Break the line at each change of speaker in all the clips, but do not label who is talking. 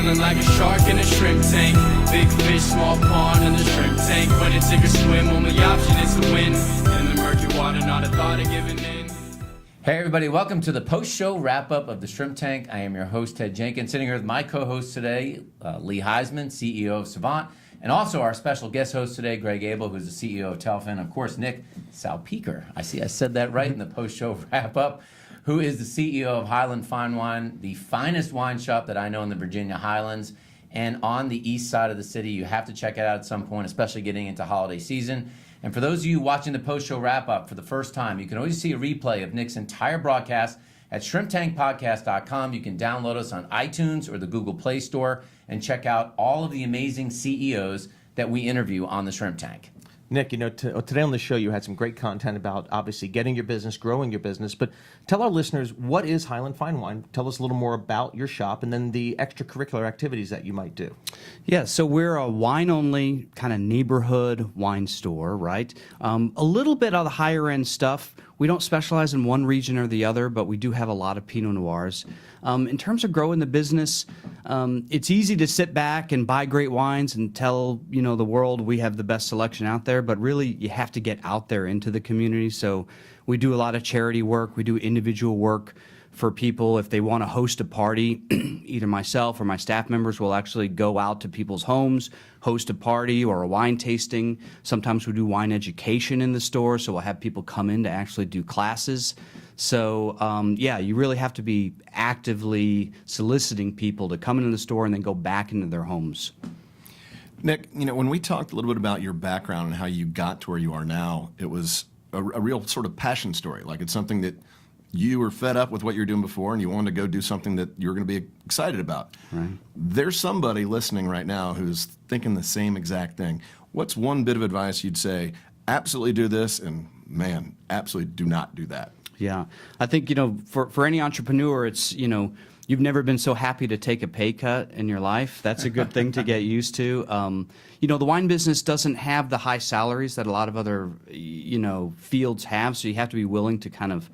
feeling like a shark in a shrimp tank. Big fish, small pond in the shrimp tank. When it's sink or swim, only option is to win. In the murky water, not a thought of giving in.
Hey everybody, welcome to the post-show wrap-up of the Shrimp Tank. I am your host, Ted Jenkins, sitting here with my co-host today, Lee Heisman, CEO of Savant, and also our special guest host today, Greg Abel, who's the CEO of Telfin, and of course, Nick Salpekar. I see I said that right in the post-show wrap-up, who is the CEO of Highland Fine Wine, the finest wine shop that I know in the Virginia Highlands, and on the east side of the city. You have to check it out at some point, especially getting into holiday season. And for those of you watching the post-show wrap-up for the first time, you can always see a replay of Nick's entire broadcast at shrimptankpodcast.com. You can download us on iTunes or the Google Play Store and check out all of the amazing CEOs that we interview on the Shrimp Tank.
Nick, today on the show you had some great content about obviously getting your business, growing your business, but tell our listeners, what is Highland Fine Wine? Tell us a little more about your shop and then the extracurricular activities that you might do.
Yeah, so we're a wine-only kind of neighborhood wine store, right? A little bit of the higher-end stuff. We don't specialize in one region or the other, but we do have a lot of Pinot Noirs. In terms of growing the business, it's easy to sit back and buy great wines and tell the world we have the best selection out there, but really you have to get out there into the community. So we do a lot of charity work. We do individual work for people. If they want to host a party, either myself or my staff members will actually go out to people's homes, host a party or a wine tasting. Sometimes we do wine education in the store, so we'll have people come in to actually do classes. So, yeah, you really have to be actively soliciting people to come into the store and then go back into their homes.
Nick, when we talked a little bit about your background and how you got to where you are now, it was a real sort of passion story. Like it's something that you were fed up with what you were doing before and you wanted to go do something that you were going to be excited about.
Right.
There's somebody listening right now who's thinking the same exact thing. What's one bit of advice you'd say, absolutely do this, and man, absolutely do not do that?
Yeah, I think, for any entrepreneur, it's, you've never been so happy to take a pay cut in your life. That's a good thing to get used to. The wine business doesn't have the high salaries that a lot of other, fields have, so you have to be willing to kind of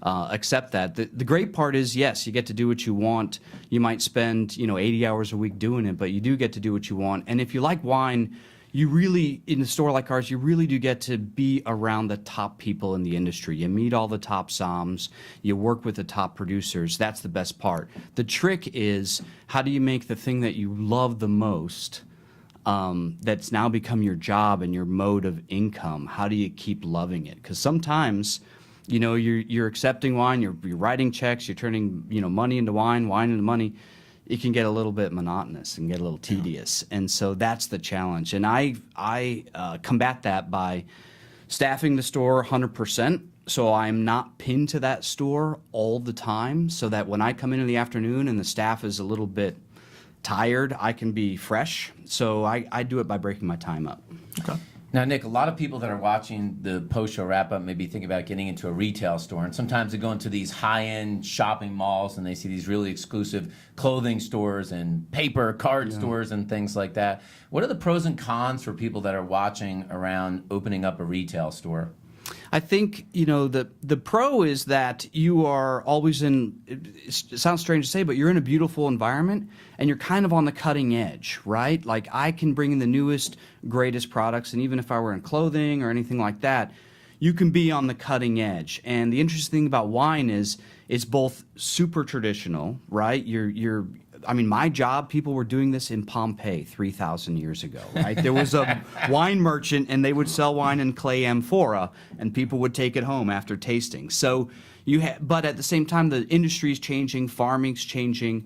accept that. The great part is, yes, you get to do what you want. You might spend, 80 hours a week doing it, but you do get to do what you want. And if you like wine, you really, in a store like ours, you really do get to be around the top people in the industry. You meet all the top somms, you work with the top producers. That's the best part. The trick is, how do you make the thing that you love the most, that's now become your job and your mode of income, how do you keep loving it? Because sometimes, you're accepting wine, you're writing checks, you're turning, money into wine, wine into money. It can get a little bit monotonous and get a little tedious. And so that's the challenge. And I combat that by staffing the store 100%. So I'm not pinned to that store all the time, so that when I come in the afternoon and the staff is a little bit tired, I can be fresh. So I do it by breaking my time up.
Okay.
Now, Nick, a lot of people that are watching the post-show wrap-up may be thinking about getting into a retail store, and sometimes they go into these high-end shopping malls and they see these really exclusive clothing stores and paper card stores and things like that. What are the pros and cons for people that are watching around opening up a retail store?
I think, the pro is that you are always it sounds strange to say, but you're in a beautiful environment and you're kind of on the cutting edge, right? Like I can bring in the newest, greatest products, and even if I were in clothing or anything like that, you can be on the cutting edge. And the interesting thing about wine is it's both super traditional, right? My job, people were doing this in Pompeii 3,000 years ago, right? There was a wine merchant and they would sell wine in clay amphora and people would take it home after tasting. So but at the same time, the industry is changing, farming's changing.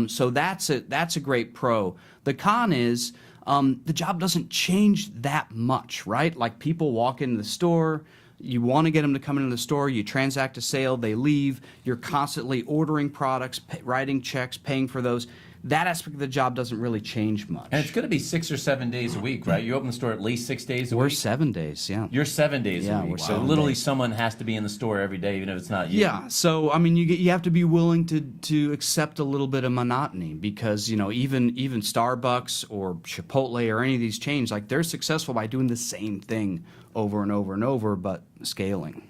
So that's a great pro. The con is the job doesn't change that much, right? Like people walk into the store, you want to get them to come into the store, you transact a sale, they leave, you're constantly ordering products, writing checks, paying for those. That aspect of the job doesn't really change much.
And it's going to be 6 or 7 days a week, right? You open the store at least 6 days a week?
We're 7 days, yeah.
You're 7 days a week.
We're
So
7
literally
days.
someone has to be in the store every day, even if it's not you.
Yeah, so you have to be willing to accept a little bit of monotony because even Starbucks or Chipotle or any of these chains, like they're successful by doing the same thing over and over and over, but scaling.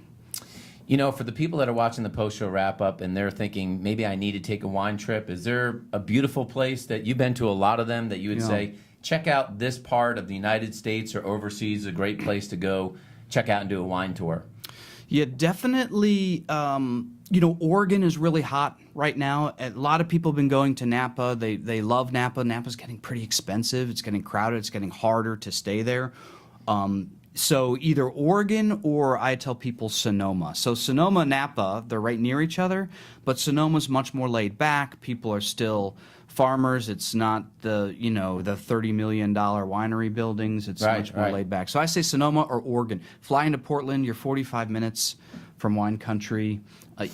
You know, for the people that are watching the post-show wrap-up and they're thinking, maybe I need to take a wine trip, is there a beautiful place that you've been to a lot of them that you would say, check out this part of the United States or overseas, a great place to go check out and do a wine tour?
Yeah, definitely. Oregon is really hot right now. A lot of people have been going to Napa. They love Napa. Napa's getting pretty expensive. It's getting crowded. It's getting harder to stay there. So either Oregon or I tell people Sonoma. So Sonoma, Napa, they're right near each other, but Sonoma's much more laid back. People are still farmers. It's not the $30 million winery buildings. It's much more laid back. So I say Sonoma or Oregon. Fly into Portland, you're 45 minutes from wine country,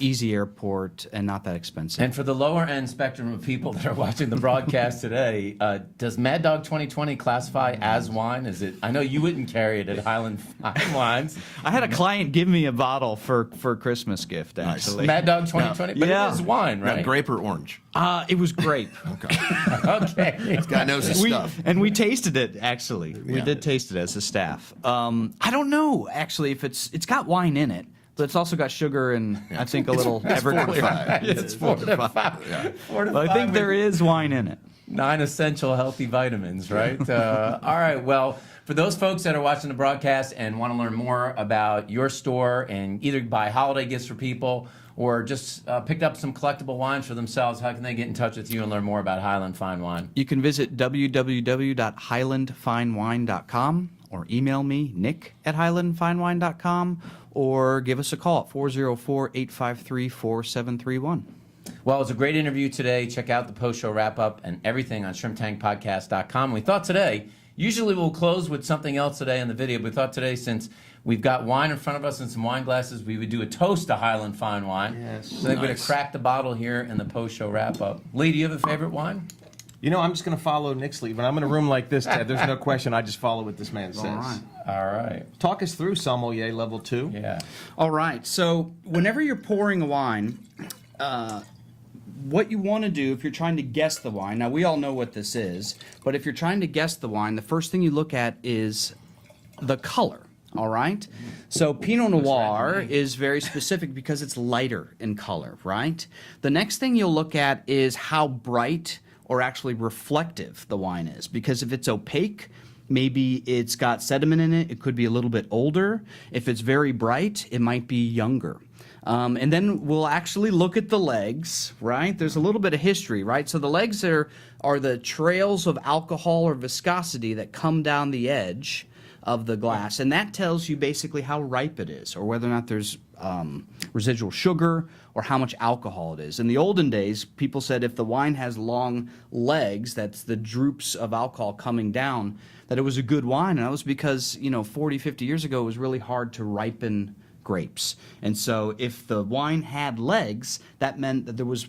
easy airport, and not that expensive.
And for the lower end spectrum of people that are watching the broadcast today, does Mad Dog 2020 classify as wine? Is it? I know you wouldn't carry it at Highland Fine Wines.
I had a client give me a bottle for Christmas gift, actually.
Mad Dog 2020, but it is wine, right?
Now, grape or orange?
It was grape.
Okay.
Okay.
This guy knows his stuff.
And we tasted it, actually. We did taste it as a staff. I don't know, actually, if it's got wine in it. But it's also got sugar and I think a little Everclear.
It's 4 to 5.
Yeah.
4 to 5.
But I think there is wine in it.
9 essential healthy vitamins, right? All right. Well, for those folks that are watching the broadcast and want to learn more about your store and either buy holiday gifts for people or just picked up some collectible wines for themselves, how can they get in touch with you and learn more about Highland Fine Wine?
You can visit www.highlandfinewine.com or email me, nick@highlandfinewine.com, or give us a call at 404-853-4731.
Well, it's a great interview today. Check out the post-show wrap-up and everything on shrimptankpodcast.com. We thought today, usually we'll close with something else today in the video, but we thought today, since we've got wine in front of us and some wine glasses, we would do a toast to Highland Fine Wine.
Yes.
So we're going to crack the bottle here in the post-show wrap-up. Lee, do you have a favorite wine?
You know, I'm just going to follow Nick's lead. When I'm in a room like this, Ted, there's no question. I just follow what this man says.
All right.
Talk us through sommelier level 2.
Yeah.
All right. So whenever you're pouring a wine, what you want to do if you're trying to guess the wine, now we all know what this is, but if you're trying to guess the wine, the first thing you look at is the color. All right? So Pinot Noir is very specific because it's lighter in color, right? The next thing you'll look at is how bright or actually reflective the wine is, because if it's opaque, maybe it's got sediment in it. It could be a little bit older. If it's very bright, it might be younger. And then we'll actually look at the legs, right? There's a little bit of history, right? So the legs are the trails of alcohol or viscosity that come down the edge of the glass, and that tells you basically how ripe it is, or whether or not there's residual sugar, or how much alcohol it is. In the olden days, people said if the wine has long legs, that's the droops of alcohol coming down, that it was a good wine. And that was because, 40, 50 years ago, it was really hard to ripen grapes. And so if the wine had legs, that meant that there was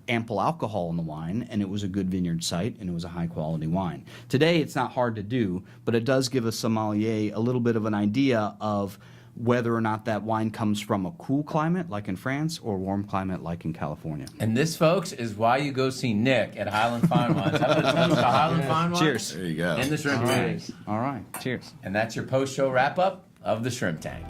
ample alcohol in the wine, and it was a good vineyard site, and it was a high-quality wine. Today, it's not hard to do, but it does give a sommelier a little bit of an idea of whether or not that wine comes from a cool climate, like in France, or warm climate, like in California.
And this, folks, is why you go see Nick at Highland Fine Wines. Have a toast to Highland Fine Wines.
Cheers.
There you go.
And the Shrimp Tank.
All right. Cheers.
And that's your post-show wrap-up of the Shrimp Tank.